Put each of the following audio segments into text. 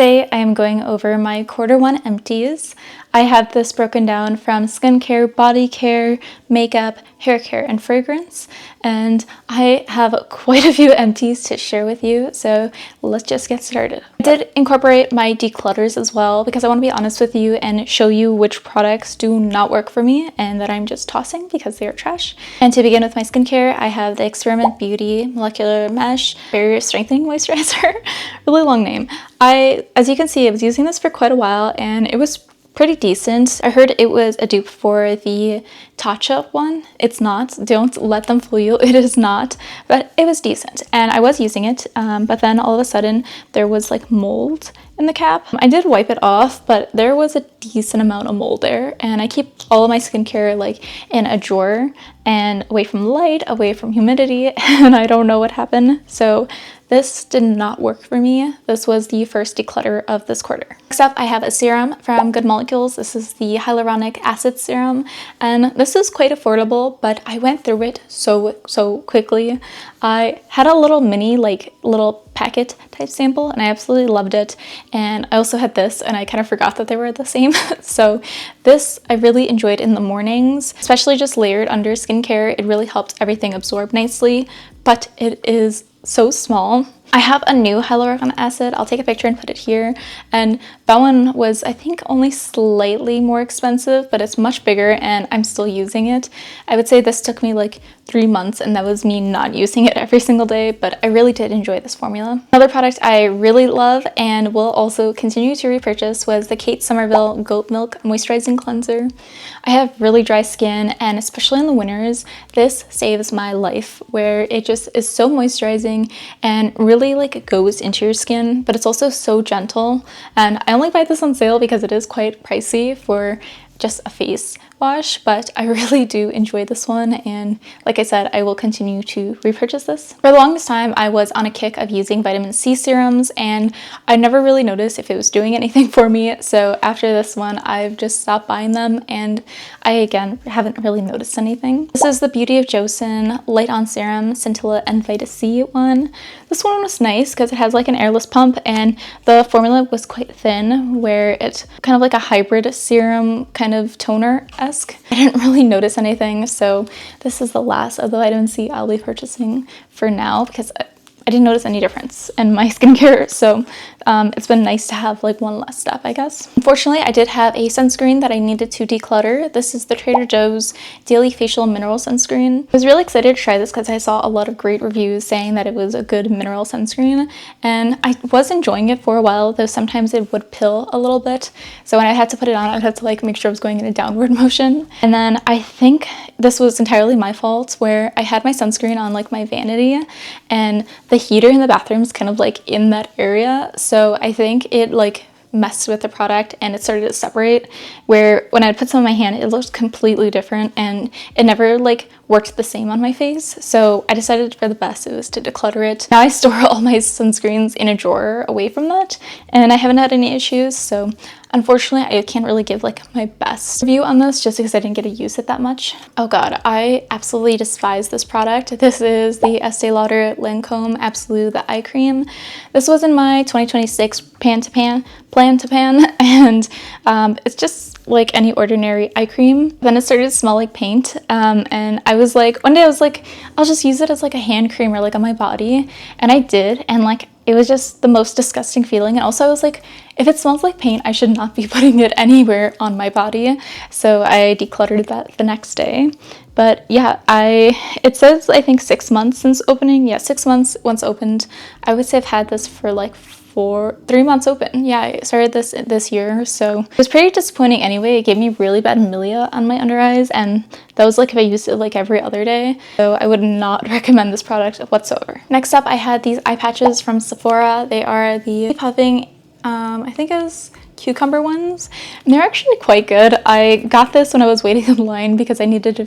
Today I am going over my Q1 empties. I have this broken down from skincare, body care, makeup, hair care, and fragrance. And I have quite a few empties to share with you, so let's just get started. I did incorporate my declutters as well because I want to be honest with you and show you which products do not work for me and that I'm just tossing because they are trash. And to begin with my skincare, I have the Experiment Beauty Molecular Mesh Barrier Strengthening Moisturizer. Really long name. As you can see, I was using this for quite a while and it was pretty decent. I heard it was a dupe for the Touch-Up one. It's not. Don't let them fool you. It is not. But it was decent. And I was using it. But then all of a sudden there was like mold in the cap. I did wipe it off, but there was a decent amount of mold there. And I keep all of my skincare like in a drawer and away from light, away from humidity. And I don't know what happened. So this did not work for me. This was the first declutter of this quarter. Next up, I have a serum from Good Molecules. This is the hyaluronic acid serum, and this is quite affordable, but I went through it so quickly. I had a little mini, little packet type sample, and I absolutely loved it. And I also had this, and I kind of forgot that they were the same. So this I really enjoyed in the mornings, especially just layered under skincare. It really helps everything absorb nicely, but it is so small. I have a new hyaluronic acid. I'll take a picture and put it here. And that one was, I think, only slightly more expensive, but it's much bigger and I'm still using it. I would say this took me like 3 months and that was me not using it every single day, but I really did enjoy this formula. Another product I really love and will also continue to repurchase was the Kate Somerville Goat Milk Moisturizing Cleanser. I have really dry skin, and especially in the winters, this saves my life, where it just is so moisturizing and really like goes into your skin, but it's also so gentle. And I only buy this on sale because it is quite pricey for just a face wash, but I really do enjoy this one, and like I said, I will continue to repurchase this. For the longest time, I was on a kick of using vitamin C serums, and I never really noticed if it was doing anything for me. So after this one, I've just stopped buying them, and I again haven't really noticed anything. This is the Beauty of Joseon Light On Serum Scintilla and Vita C one. This one was nice because it has like an airless pump, and the formula was quite thin, where it's kind of like a hybrid serum kind of toner-esque. I didn't really notice anything, so this is the last of the vitamin C I'll be purchasing for now because I didn't notice any difference in my skincare, so it's been nice to have like one less step, I guess. Unfortunately, I did have a sunscreen that I needed to declutter. This is the Trader Joe's Daily Facial Mineral Sunscreen. I was really excited to try this because I saw a lot of great reviews saying that it was a good mineral sunscreen, and I was enjoying it for a while, though sometimes it would pill a little bit. So when I had to put it on, I would have to like make sure I was going in a downward motion. And then I think this was entirely my fault, where I had my sunscreen on like my vanity, and the heater in the bathroom is kind of like in that area, so I think it like messed with the product and it started to separate, where when I put some on my hand it looked completely different and it never like worked the same on my face. So I decided for the best it was to declutter it. Now I store all my sunscreens in a drawer away from that, and I haven't had any issues. So unfortunately, I can't really give like my best review on this just because I didn't get to use it that much. Oh god, I absolutely despise this product. This is the Estee Lauder Lancome Absolute the Eye Cream. This was in my 2026 plan to pan, and it's just like any ordinary eye cream. Then it started to smell like paint, and I was like, one day I was like, I'll just use it as like a hand cream or like on my body, and I did, and like it was just the most disgusting feeling. And also I was like, if it smells like paint, I should not be putting it anywhere on my body. So I decluttered that the next day. But yeah, it says I think 6 months since opening. Yeah, 6 months once opened. I would say I've had this for like 3 months open. Yeah, I started this year, so it was pretty disappointing anyway. It gave me really bad milia on my under eyes, and that was like if I used it like every other day. So I would not recommend this product whatsoever. Next up, I had these eye patches from Sephora. They are the puffing, I think it was cucumber ones, and they're actually quite good. I got this when I was waiting in line because I needed to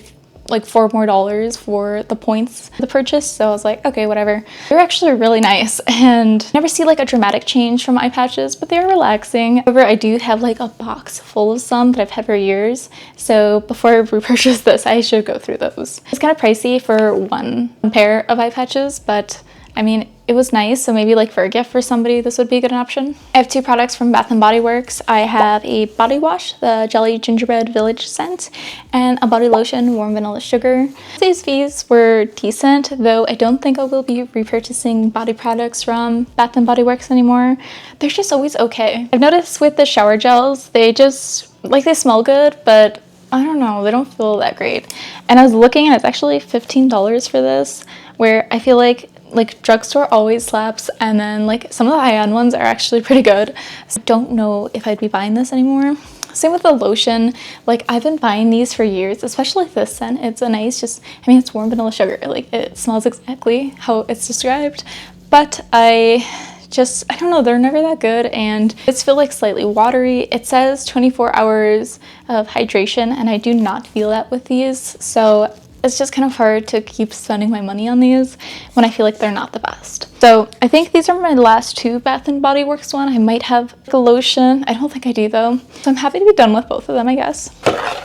like $4 more for the points the purchase, so I was like, okay, whatever. They're actually really nice, and I never see like a dramatic change from eye patches, but they're relaxing. However, I do have like a box full of some that I've had for years, so before I repurchase this, I should go through those. It's kind of pricey for one pair of eye patches, but I mean, it was nice, so maybe like for a gift for somebody, this would be a good option. I have 2 products from Bath & Body Works. I have a body wash, the Jelly Gingerbread Village scent, and a body lotion, Warm Vanilla Sugar. These fees were decent, though I don't think I will be repurchasing body products from Bath & Body Works anymore. They're just always okay. I've noticed with the shower gels, they just, like, they smell good, but I don't know, they don't feel that great. And I was looking and it's actually $15 for this, where I feel like drugstore always slaps, and then like some of the high-end ones are actually pretty good. So I don't know if I'd be buying this anymore. Same with the lotion. Like, I've been buying these for years, especially this scent. It's a nice, just, I mean, it's warm vanilla sugar. Like, it smells exactly how it's described, but I don't know, they're never that good, and it's feel like slightly watery. It says 24 hours of hydration, and I do not feel that with these, so it's just kind of hard to keep spending my money on these when I feel like they're not the best. So I think these are my last 2 Bath & Body Works one. I might have a lotion. I don't think I do though. So I'm happy to be done with both of them, I guess.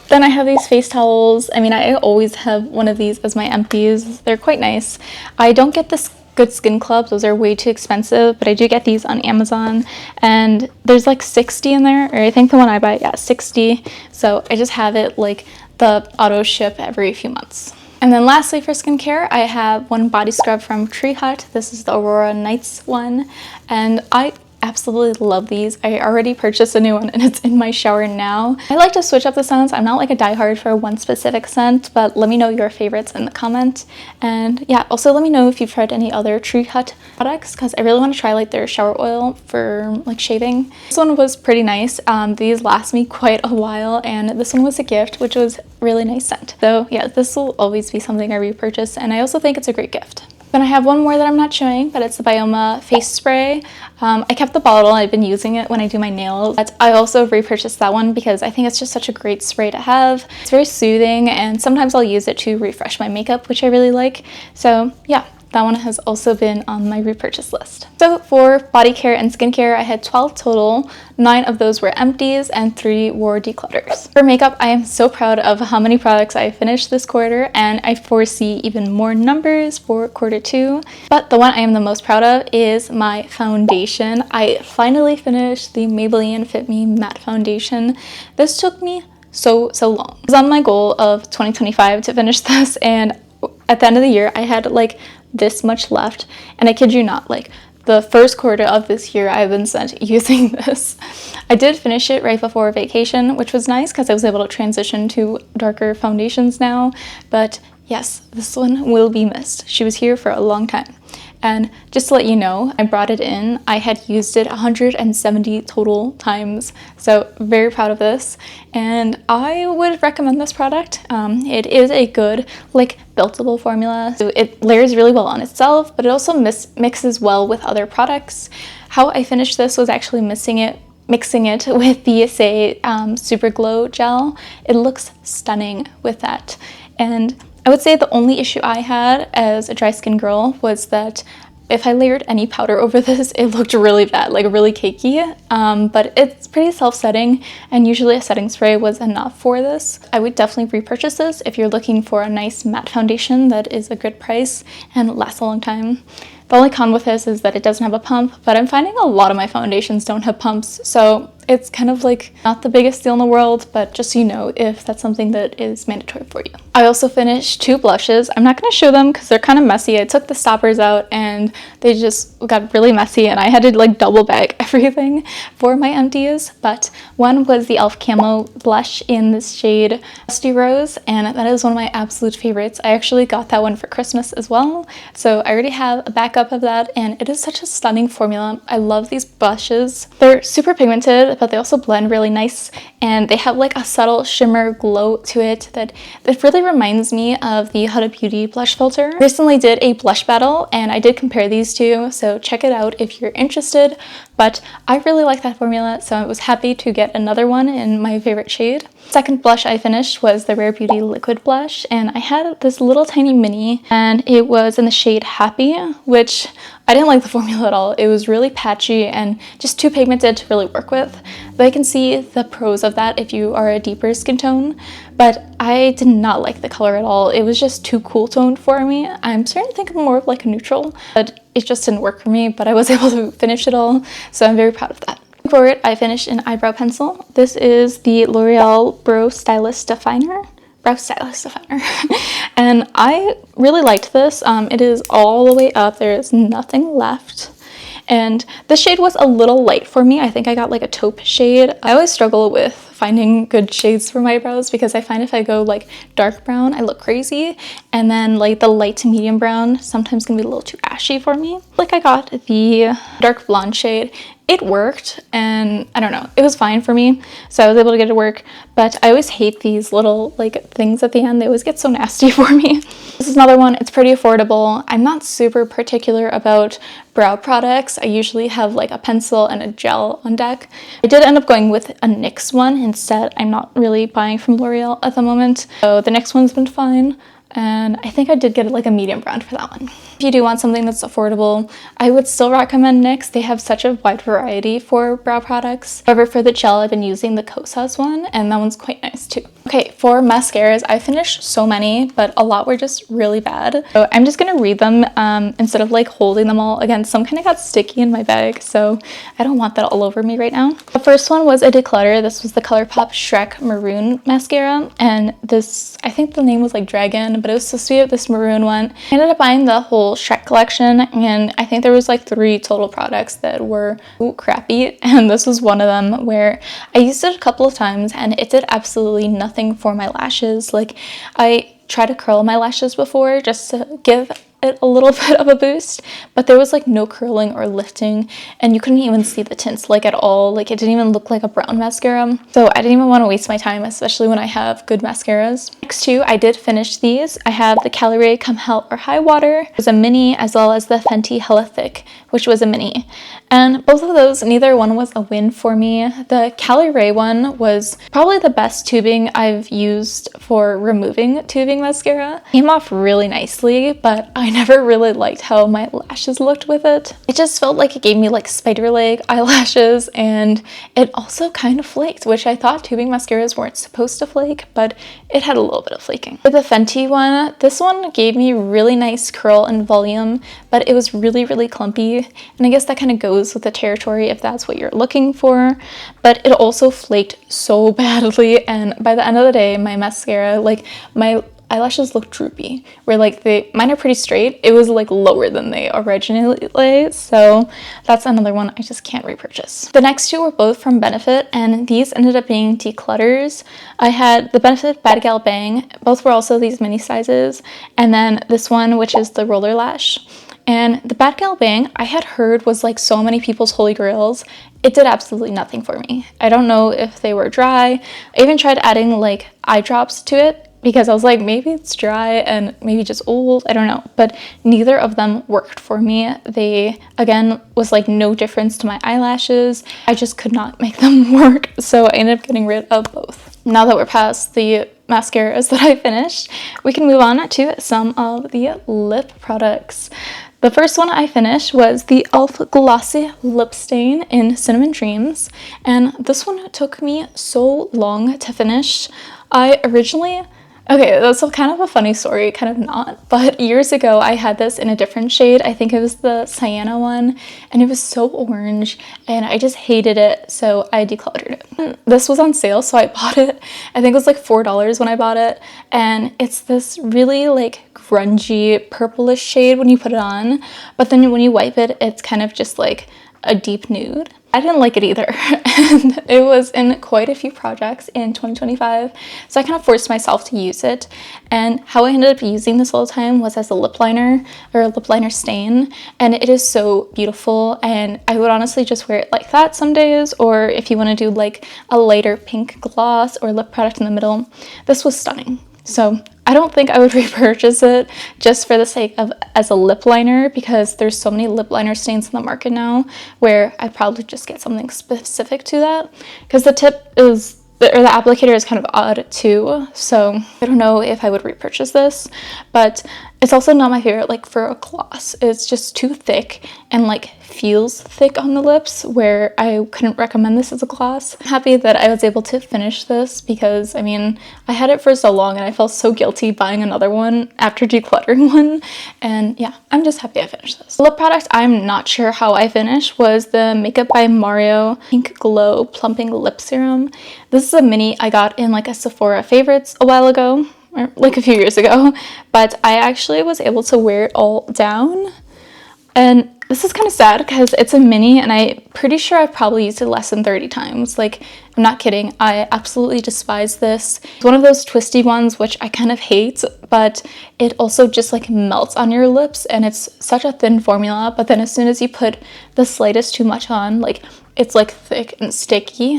Then I have these face towels. I mean, I always have one of these as my Empties. They're quite nice. I don't get this Good Skin Club, those are way too expensive, but I do get these on Amazon, and there's like 60 in there, or I think the one I buy, yeah, 60. So I just have it like the auto ship every few months. And then lastly for skincare, I have one body scrub from Tree Hut. This is the Aurora Nights one, and I absolutely love these. I already purchased a new one and it's in my shower now. I like to switch up the scents. I'm not like a diehard for one specific scent, but let me know your favorites in the comment. And yeah, also let me know if you've tried any other Tree Hut products, because I really want to try like their shower oil for like shaving. This one was pretty nice. These last me quite a while, and this one was a gift, which was really nice scent. So yeah, this will always be something I repurchase, and I also think it's a great gift. Then I have one more that I'm not showing, but it's the Bioma face spray. I kept the bottle. I've been using it when I do my nails. But I also repurchased that one because I think it's just such a great spray to have. It's very soothing, and sometimes I'll use it to refresh my makeup, which I really like. So yeah, that one has also been on my repurchase list. So for body care and skincare, I had 12 total. 9 of those were empties and 3 were declutters. For makeup, I am so proud of how many products I finished this quarter, and I foresee even more numbers for quarter 2. But the one I am the most proud of is my foundation. I finally finished the Maybelline Fit Me Matte Foundation. This took me so long. It was on my goal of 2025 to finish this, and at the end of the year, I had like this much left, and I kid you not, like the first quarter of this year I've been spent using this. I did finish it right before vacation, which was nice because I was able to transition to darker foundations now, but yes, this one will be missed. She was here for a long time. And just to let you know, I brought it in. I had used it 170 total times, so very proud of this. And I would recommend this product. It is a good, like, built-able formula. So it layers really well on itself, but it also mixes well with other products. How I finished this was actually mixing it with the Say Super Glow Gel. It looks stunning with that. And I would say the only issue I had as a dry skin girl was that if I layered any powder over this, it looked really bad, like really cakey, but it's pretty self-setting, and usually a setting spray was enough for this. I would definitely repurchase this if you're looking for a nice matte foundation that is a good price and lasts a long time. The only con with this is that it doesn't have a pump, but I'm finding a lot of my foundations don't have pumps, so it's kind of like not the biggest deal in the world, but just so you know if that's something that is mandatory for you. I also finished 2 blushes. I'm not going to show them because they're kind of messy. I took the stoppers out and they just got really messy, and I had to like double bag everything for my empties. But one was the e.l.f. Camo blush in this shade Dusty Rose, and that is one of my absolute favorites. I actually got that one for Christmas as well, so I already have a backup of that, and it is such a stunning formula. I love these blushes. They're super pigmented, but they also blend really nice, and they have like a subtle shimmer glow to it that really reminds me of the Huda Beauty blush filter. I recently did a blush battle, and I did compare these two, so check it out if you're interested. But I really like that formula, so I was happy to get another one in my favorite shade. Second blush I finished was the Rare Beauty liquid blush, and I had this little tiny mini, and it was in the shade Happy, which I didn't like the formula at all. It was really patchy and just too pigmented to really work with. But I can see the pros of that if you are a deeper skin tone, but I did not like the color at all. It was just too cool toned for me. I'm starting to think I'm more of like a neutral, but it just didn't work for me, but I was able to finish it all, so I'm very proud of that. For it, I finished an eyebrow pencil. This is the L'Oreal Brow Stylist Definer. And I really liked this. It is all the way up. There is nothing left. And the shade was a little light for me. I think I got like a taupe shade. I always struggle with finding good shades for my brows because I find if I go like dark brown, I look crazy. And then like the light to medium brown sometimes can be a little too ashy for me. Like I got the dark blonde shade. It worked, and I don't know, it was fine for me, so I was able to get it to work, but I always hate these little like things at the end. They always get so nasty for me. This is another one. It's pretty affordable. I'm not super particular about brow products. I usually have like a pencil and a gel on deck. I did end up going with a NYX one instead. I'm not really buying from L'Oreal at the moment, so the NYX one's been fine. And I think I did get like a medium brown for that one. If you do want something that's affordable, I would still recommend NYX. They have such a wide variety for brow products. However, for the gel, I've been using the Kosas one, and that one's quite nice too. Okay, for mascaras, I finished so many, but a lot were just really bad. So I'm just gonna read them instead of like holding them all. Again, some kind of got sticky in my bag, so I don't want that all over me right now. The first one was a declutter. This was the ColourPop Shrek Maroon mascara, and this, I think the name was like Dragon, but it was supposed to be this maroon one. I ended up buying the whole Shrek collection, and I think there was like 3 total products that were crappy, and this was one of them where I used it a couple of times and it did absolutely nothing for my lashes. Like I tried to curl my lashes before just to give it a little bit of a boost, but there was like no curling or lifting, and you couldn't even see the tints like at all. Like it didn't even look like a brown mascara, so I didn't even want to waste my time, especially when I have good mascaras. Next two, I did finish these. I have the Caliray Come Hell or High Water. It was a mini, as well as the Fenty Hella Thick, which was a mini, and both of those, neither one was a win for me. The Caliray one was probably the best tubing I've used for removing tubing mascara. It came off really nicely, but I never really liked how my lashes looked with it. It just felt like it gave me like spider leg eyelashes, and it also kind of flaked, which I thought tubing mascaras weren't supposed to flake, but it had a little bit of flaking. For the Fenty one, this one gave me really nice curl and volume, but it was really clumpy, and I guess that kind of goes with the territory if that's what you're looking for, but it also flaked so badly, and by the end of the day, my mascara, like my eyelashes look droopy, where like mine are pretty straight. It was like lower than they originally lay, so that's another one I just can't repurchase. The next two were both from Benefit, and these ended up being declutters. I had the Benefit Bad Gal Bang. Both were also these mini sizes, and then this one, which is the Roller Lash. And the Bad Gal Bang, I had heard was like so many people's holy grails. It did absolutely nothing for me. I don't know if they were dry. I even tried adding like eye drops to it because I was like, maybe it's dry and maybe just old, I don't know. But neither of them worked for me. They, again, was like no difference to my eyelashes. I just could not make them work. So I ended up getting rid of both. Now that we're past the mascaras that I finished, we can move on to some of the lip products. The first one I finished was the e.l.f. Glossy Lip Stain in Cinnamon Dreams, and this one took me so long to finish. Okay, that's kind of a funny story, kind of not, but years ago I had this in a different shade. I think it was the Sienna one, and it was so orange, and I just hated it, so I decluttered it. This was on sale, so I bought it. I think it was like $4 when I bought it, and it's this really like grungy purplish shade when you put it on, but then when you wipe it, it's kind of just like a deep nude. I didn't like it either, and it was in quite a few projects in 2025, so I kind of forced myself to use it. And how I ended up using this all the time was as a lip liner or a lip liner stain, and it is so beautiful, and I would honestly just wear it like that some days, or if you want to do like a lighter pink gloss or lip product in the middle, this was stunning. So I don't think I would repurchase it just for the sake of as a lip liner, because there's so many lip liner stains in the market now where I'd probably just get something specific to that, because the tip is the applicator is kind of odd too, so I don't know if I would repurchase this, but it's also not my favorite like for a gloss. It's just too thick and like feels thick on the lips, where I couldn't recommend this as a gloss. I'm happy that I was able to finish this because I mean I had it for so long and I felt so guilty buying another one after decluttering one, and yeah, I'm just happy I finished this. The lip product I'm not sure how I finished was the Makeup by Mario Pink Glow Plumping Lip Serum. This is a mini I got in like a Sephora favorites a while ago, or like a few years ago, but I actually was able to wear it all down. And this is kind of sad because it's a mini and I'm pretty sure I've probably used it less than 30 times. Like, I'm not kidding. I absolutely despise this. It's one of those twisty ones, which I kind of hate, but it also just like melts on your lips and it's such a thin formula. But then as soon as you put the slightest too much on, like it's like thick and sticky.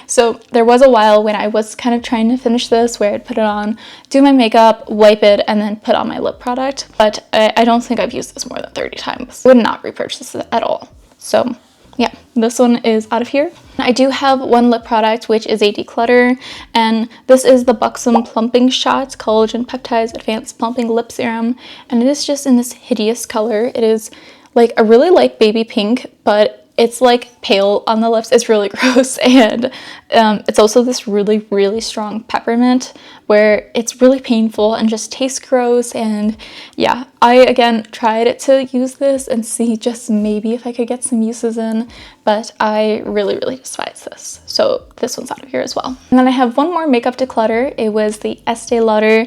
So there was a while when I was kind of trying to finish this where I'd put it on, do my makeup, wipe it, and then put on my lip product. But I don't think I've used this more than 30 times. I would not repurchase it at all. So yeah, this one is out of here. I do have one lip product, which is a declutter, and this is the Buxom Plumping Shots Collagen Peptides Advanced Plumping Lip Serum, and it is just in this hideous color. It is like a really light baby pink, but it's like pale on the lips. It's really gross, and it's also this really, really strong peppermint where it's really painful and just tastes gross. And yeah, I again tried to use this and see just maybe if I could get some uses in, but I really, really despise this. So this one's out of here as well. And then I have one more makeup declutter. It was the Estee Lauder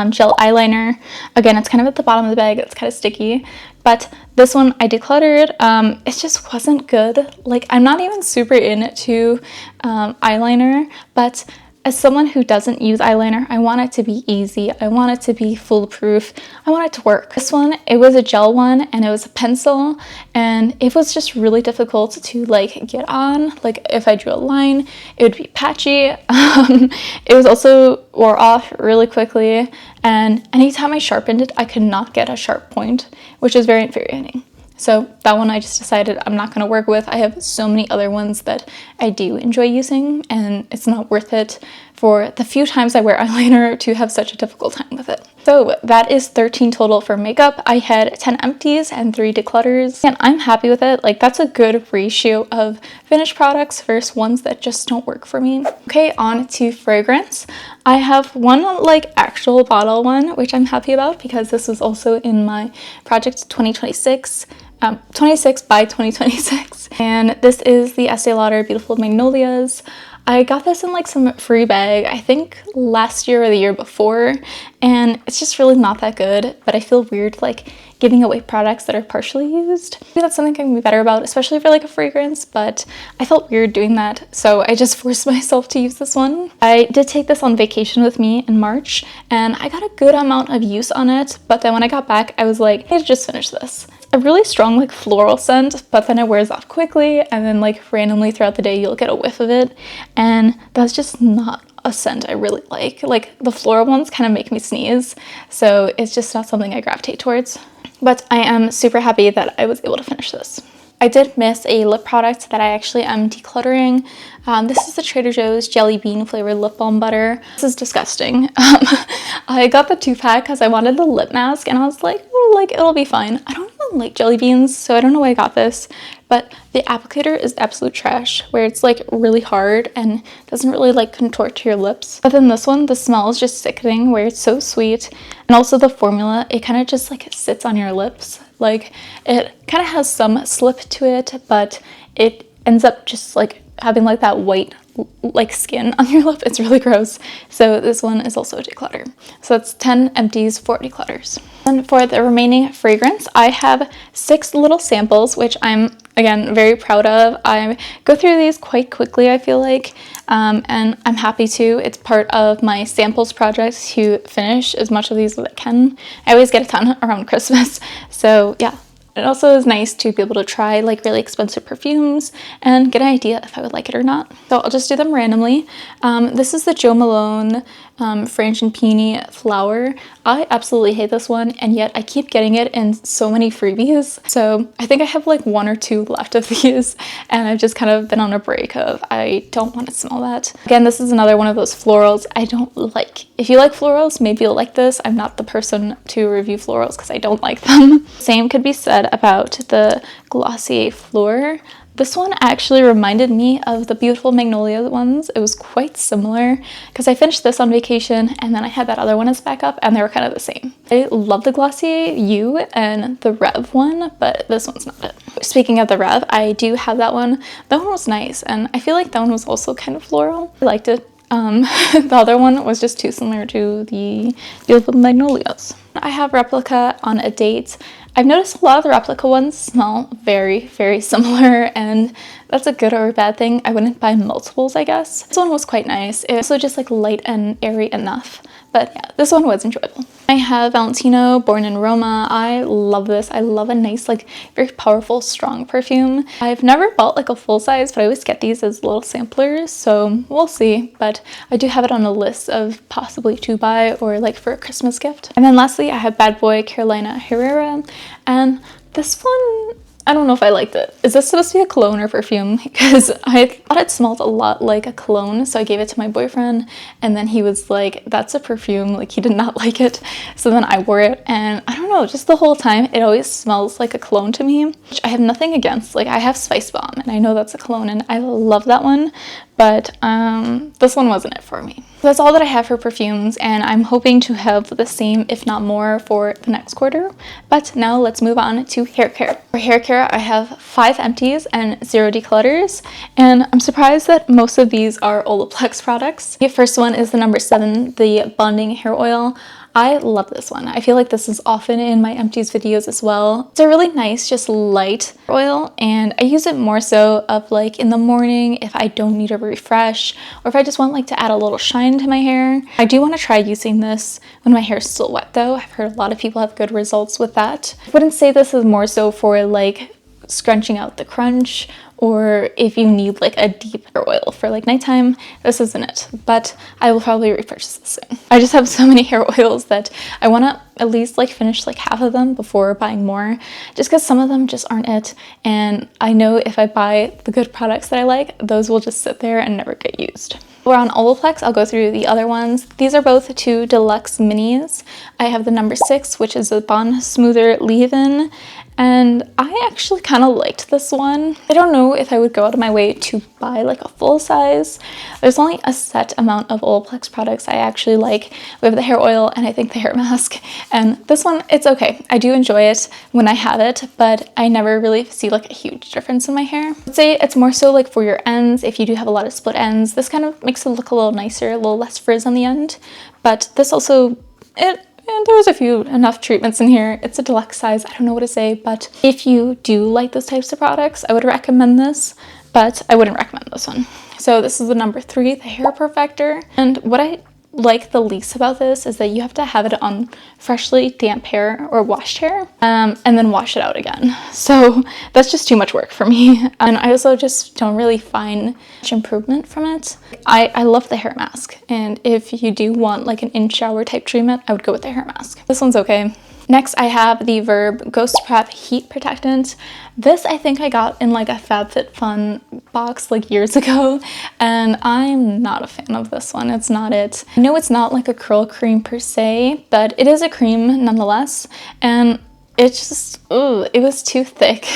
gel eyeliner. Again, it's kind of at the bottom of the bag. It's kind of sticky. But this one I decluttered. It just wasn't good. Like, I'm not even super into eyeliner, but as someone who doesn't use eyeliner, I want it to be easy. I want it to be foolproof. I want it to work. This one, it was a gel one and it was a pencil, and it was just really difficult to like get on. Like if I drew a line, it would be patchy. It was also wore off really quickly, and anytime I sharpened it, I could not get a sharp point, which is very infuriating. So that one I just decided I'm not going to work with. I have so many other ones that I do enjoy using, and it's not worth it for the few times I wear eyeliner to have such a difficult time with it. So that is 13 total for makeup. I had 10 empties and 3 declutters, and I'm happy with it. Like, that's a good ratio of finished products versus ones that just don't work for me. Okay, on to fragrance. I have one like actual bottle one, which I'm happy about because this was also in my project 2026. 26 by 2026, and this is the Estee Lauder Beautiful Magnolias. I got this in like some free bag, I think last year or the year before, and it's just really not that good, but I feel weird like giving away products that are partially used. Maybe that's something I can be better about, especially for like a fragrance, but I felt weird doing that, so I just forced myself to use this one. I did take this on vacation with me in March, and I got a good amount of use on it, but then when I got back, I was like, I need to just finish this. A really strong like floral scent, but then it wears off quickly, and then like randomly throughout the day you'll get a whiff of it, and that's just not a scent I really like. Like the floral ones kind of make me sneeze, so it's just not something I gravitate towards. But I am super happy that I was able to finish this. I did miss a lip product that I actually am decluttering. This is the Trader Joe's Jelly Bean flavored lip balm butter. This is disgusting. I got the 2-pack because I wanted the lip mask, and I was like, oh, like it'll be fine. I don't even like jelly beans, so I don't know why I got this, but the applicator is absolute trash, where it's like really hard and doesn't really like contort to your lips. But then this one, the smell is just sickening, where it's so sweet, and also the formula, it kind of just like sits on your lips. Like it kind of has some slip to it, but it ends up just like having like that white like skin on your lip. It's really gross. So this one is also a declutter. So it's 10 empties, 4 declutters. And for the remaining fragrance, I have 6 little samples, which I'm again very proud of. I go through these quite quickly, I feel like, and I'm happy to. It's part of my samples project to finish as much of these as I can. I always get a ton around Christmas, so yeah. It also is nice to be able to try like really expensive perfumes and get an idea if I would like it or not. So I'll just do them randomly. This is the Jo Malone Frangipani flower. I absolutely hate this one, and yet I keep getting it in so many freebies. So I think I have like 1 or 2 left of these, and I've just kind of been on a break of I don't want to smell that. Again, this is another one of those florals I don't like. If you like florals, maybe you'll like this. I'm not the person to review florals because I don't like them. Same could be said about the Glossier Fleur. This one actually reminded me of the Beautiful Magnolia ones. It was quite similar because I finished this on vacation and then I had that other one as backup and they were kind of the same. I love the Glossier U and the Rev one, but this one's not it. Speaking of the Rev, I do have that one. That one was nice and I feel like that one was also kind of floral. I liked it. The other one was just too similar to the Beautiful Magnolias. I have Replica on a date. I've noticed a lot of the replica ones smell very, very similar, and that's a good or a bad thing. I wouldn't buy multiples, I guess. This one was quite nice. It was also just like light and airy enough. But yeah, this one was enjoyable. I have Valentino Born in Roma. I love this. I love a nice, like, very powerful, strong perfume. I've never bought like a full size, but I always get these as little samplers, so we'll see. But I do have it on a list of possibly to buy or like for a Christmas gift. And then lastly, I have Bad Boy Carolina Herrera. And this one, I don't know if I liked it. Is this supposed to be a cologne or perfume? Because I thought it smelled a lot like a cologne, so I gave it to my boyfriend, and then he was like, that's a perfume. Like, he did not like it. So then I wore it, and I don't know, just the whole time, it always smells like a cologne to me, which I have nothing against. Like, I have Spice Bomb, and I know that's a cologne, and I love that one, but this one wasn't it for me. So that's all that I have for perfumes, and I'm hoping to have the same, if not more, for the next quarter. But now let's move on to hair care. For hair care, I have 5 empties and 0 declutters, and I'm surprised that most of these are Olaplex products. The first one is the number 7, the Bonding Hair Oil. I love this one. I feel like this is often in my empties videos as well. It's a really nice, just light oil, and I use it more so of like in the morning if I don't need a refresh, or if I just want like to add a little shine to my hair. I do want to try using this when my hair is still wet though. I've heard a lot of people have good results with that. I wouldn't say this is more so for like scrunching out the crunch, or if you need like a deep hair oil for like nighttime, this isn't it, but I will probably repurchase this soon. I just have so many hair oils that I want to at least like finish like half of them before buying more, just because some of them just aren't it, and I know if I buy the good products that I like, those will just sit there and never get used. We're on Olaplex. I'll go through the other ones. These are both 2 deluxe minis. I have the number 6, which is the Bond Smoother Leave-In, and I actually kind of liked this one. I don't know if I would go out of my way to buy like a full size. There's only a set amount of Olaplex products I actually like. We have the hair oil and I think the hair mask, and this one, it's okay. I do enjoy it when I have it, but I never really see like a huge difference in my hair. I'd say it's more so like for your ends. If you do have a lot of split ends, this kind of makes it look a little nicer, a little less frizz on the end. But this also, and there was enough treatments in here. It's a deluxe size. I don't know what to say, but if you do like those types of products, I would recommend this, but I wouldn't recommend this one. So this is the number 3, the Hair Perfector. And what I like the least about this is that you have to have it on freshly damp hair or washed hair, and then wash it out again. So that's just too much work for me. And I also just don't really find much improvement from it. I love the hair mask, and if you do want like an in-shower type treatment, I would go with the hair mask. This one's okay. Next, I have the Verb Ghost Prep Heat Protectant. This I think I got in like a FabFitFun box like years ago, and I'm not a fan of this one. It's not it. I know it's not like a curl cream per se, but it is a cream nonetheless, and it just, it was too thick.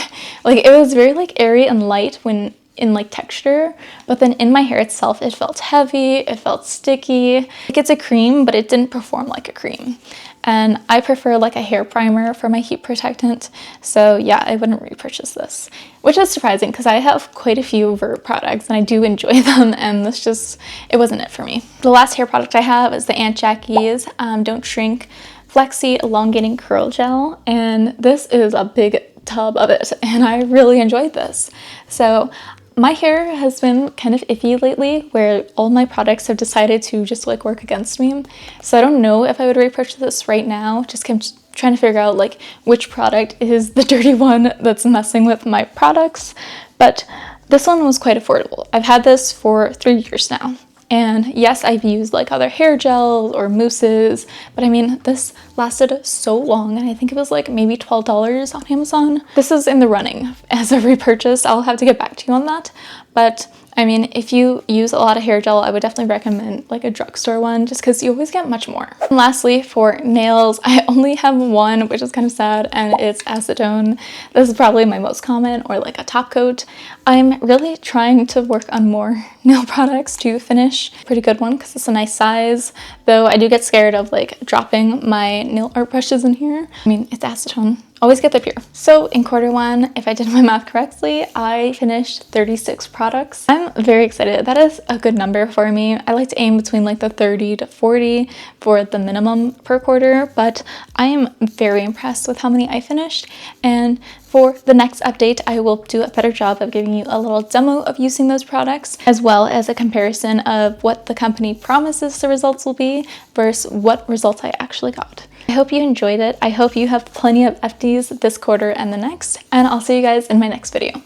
Like, it was very like airy and light when in like texture, but then in my hair itself, it felt heavy, it felt sticky. Like, it's a cream, but it didn't perform like a cream. And I prefer like a hair primer for my heat protectant. So yeah, I wouldn't repurchase this, which is surprising because I have quite a few Verb products and I do enjoy them, and this just, it wasn't it for me. The last hair product I have is the Aunt Jackie's Don't Shrink Flexi Elongating Curl Gel, and this is a big tub of it, and I really enjoyed this. So my hair has been kind of iffy lately, where all my products have decided to just like work against me. So I don't know if I would repurchase this right now, just trying to figure out like which product is the dirty one that's messing with my products. But this one was quite affordable. I've had this for 3 years now, And yes, I've used like other hair gels or mousses, but I mean, this lasted so long, and I think it was like maybe $12 on Amazon. This is in the running as a repurchase. I'll have to get back to you on that. But I mean, if you use a lot of hair gel, I would definitely recommend like a drugstore one, just because you always get much more. And lastly, for nails, I only have one, which is kind of sad, and it's acetone. This is probably my most common, or like a top coat. I'm really trying to work on more nail products to finish. Pretty good one because it's a nice size, though I do get scared of like dropping my nail art brushes in here. I mean, it's acetone. Always get the pure. So in quarter one, if I did my math correctly, I finished 36 products. I'm very excited. That is a good number for me. I like to aim between like the 30 to 40 for the minimum per quarter, but I am very impressed with how many I finished. And for the next update, I will do a better job of giving you a little demo of using those products, as well as a comparison of what the company promises the results will be versus what results I actually got. I hope you enjoyed it. I hope you have plenty of Empties this quarter and the next, and I'll see you guys in my next video.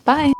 Bye!